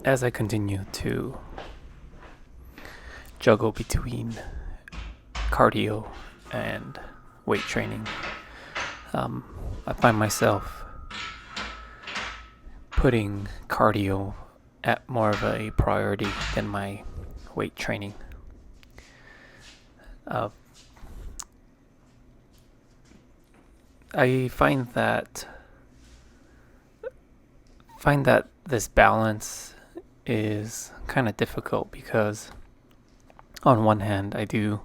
as I continue to juggle between cardio and weight training, I find myself putting cardio at more of a priority than my weight training. I find that this balance is kind of difficult because on one hand I do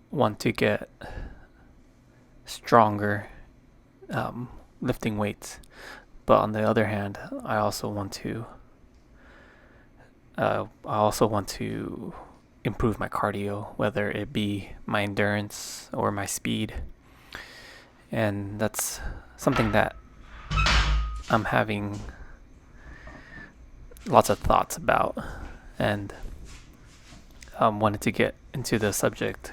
want to get stronger lifting weights, but on the other hand I also want to improve my cardio, whether it be my endurance or my speed. And that's something that I'm having lots of thoughts about, and wanted to get into the subject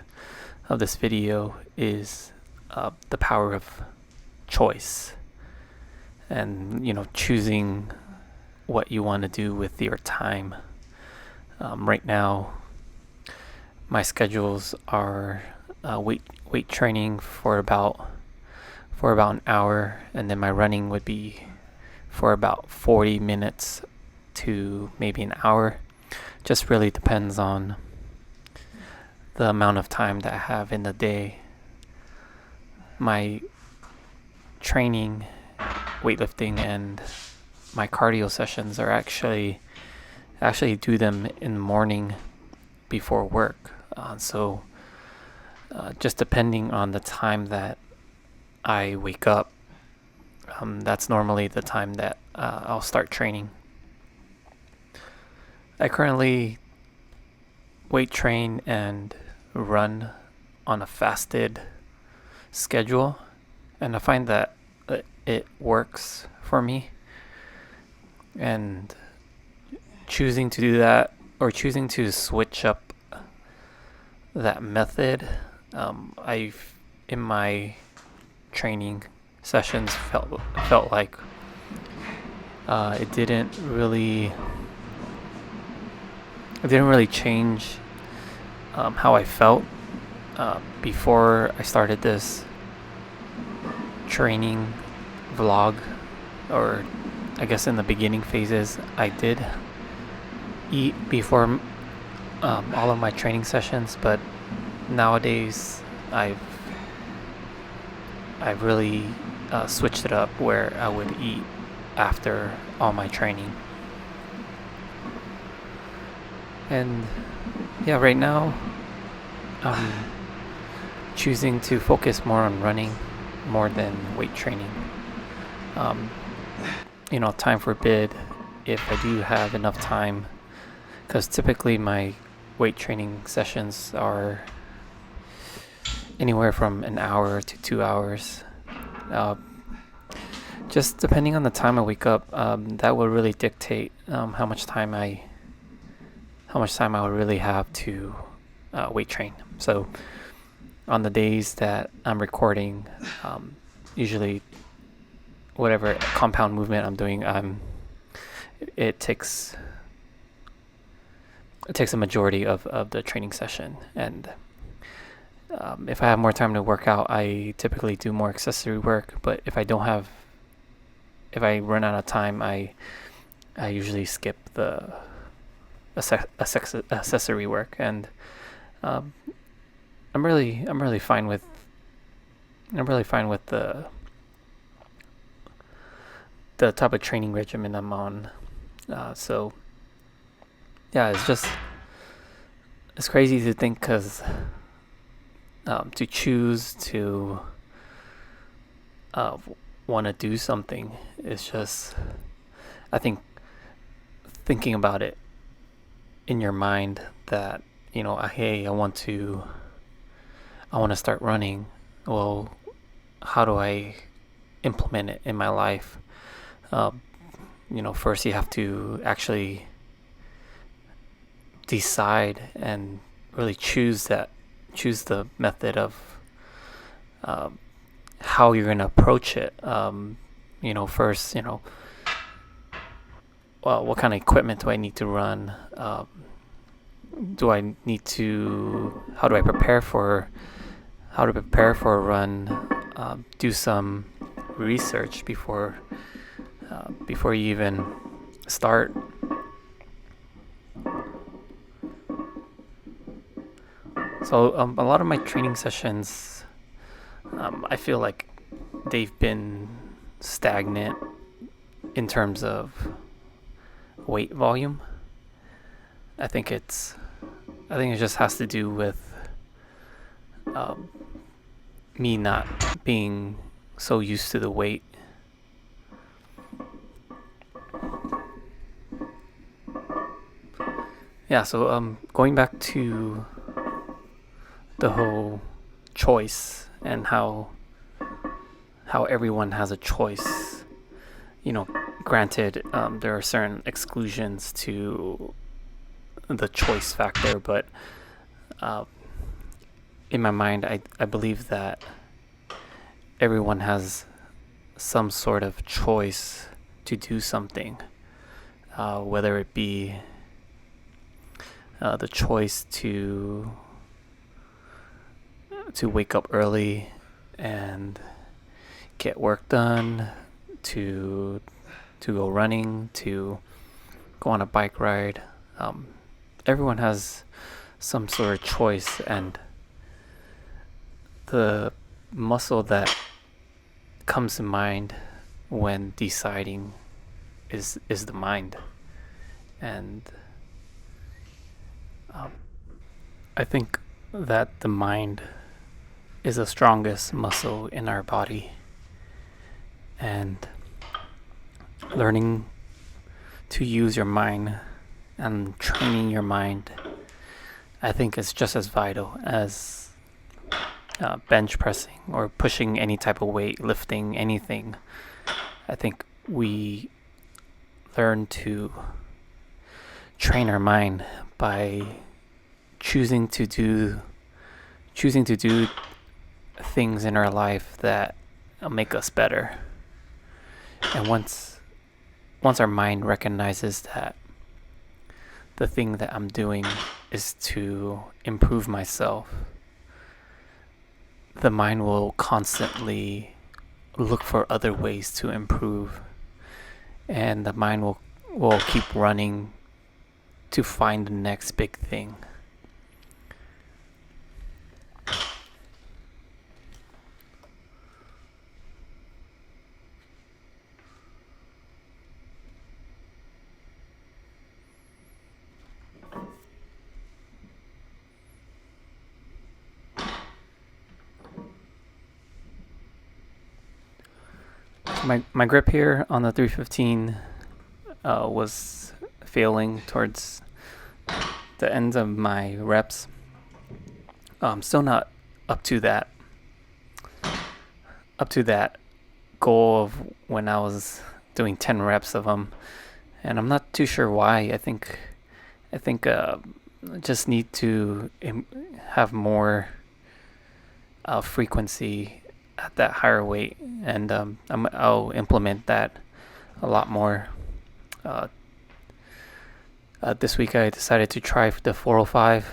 of this video is the power of choice, and choosing what you want to do with your time. Right now my schedules are weight training for about an hour, and then my running would be for about 40 minutes to maybe an hour. Just really depends on the amount of time that I have in the day. My training, weightlifting, and my cardio sessions are actually do them in the morning before work. So just depending on the time that I wake up, that's normally the time that I'll start training. I currently weight train and run on a fasted schedule, and I find that it works for me. And choosing to do that, or choosing to switch up that method, I've in my training sessions felt like it didn't really change how I felt before I started this training vlog. Or I guess in the beginning phases I did eat before all of my training sessions, but nowadays I've really switched it up where I would eat after all my training. And yeah, right now I'm choosing to focus more on running more than weight training. Time forbid if I do have enough time, because typically my weight training sessions are anywhere from an hour to 2 hours. Just depending on the time I wake up, that will really dictate how much time I would really have to weight train. So on the days that I'm recording, usually whatever compound movement I'm doing, it takes a majority of the training session. And if I have more time to work out, I typically do more accessory work. But if I run out of time, I usually skip the accessory work. And I'm really fine with the type of training regimen I'm on. So yeah, it's crazy to think, because to choose to want to do something is just, I think, thinking about it in your mind that hey, I want to start running. Well, how do I implement it in my life? First you have to actually decide and really choose the method of how you're going to approach it. First, what kind of equipment do I need to run? How do I prepare for a run? Do some research before you even start. So a lot of my training sessions, I feel like they've been stagnant in terms of weight volume. I think it just has to do with me not being so used to the weight. Yeah, so going back to the whole choice and how everyone has a choice. Granted, there are certain exclusions to the choice factor, but in my mind, I believe that everyone has some sort of choice to do something, whether it be the choice to wake up early and get work done, to go running, to go on a bike ride. Everyone has some sort of choice, and the muscle that comes to mind when deciding is the mind. And I think that the mind is the strongest muscle in our body, and learning to use your mind and training your mind, I think, is just as vital as bench pressing or pushing any type of weight, lifting anything. I think we learn to train our mind by choosing to do things in our life that make us better. And once our mind recognizes that the thing that I'm doing is to improve myself, the mind will constantly look for other ways to improve, and the mind will keep running to find the next big thing. My grip here on the 315 was failing towards the ends of my reps. Still not up to that goal of when I was doing 10 reps of them, and I'm not too sure why. I think just need to have more frequency at that higher weight, and I'll implement that a lot more. This week I decided to try the 405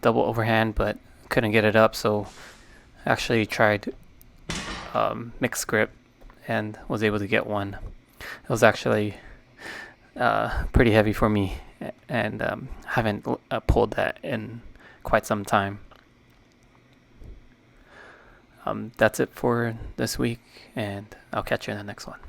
double overhand, but couldn't get it up, so actually tried mixed grip and was able to get one. It was actually pretty heavy for me, and haven't pulled that in quite some time. That's it for this week, and I'll catch you in the next one.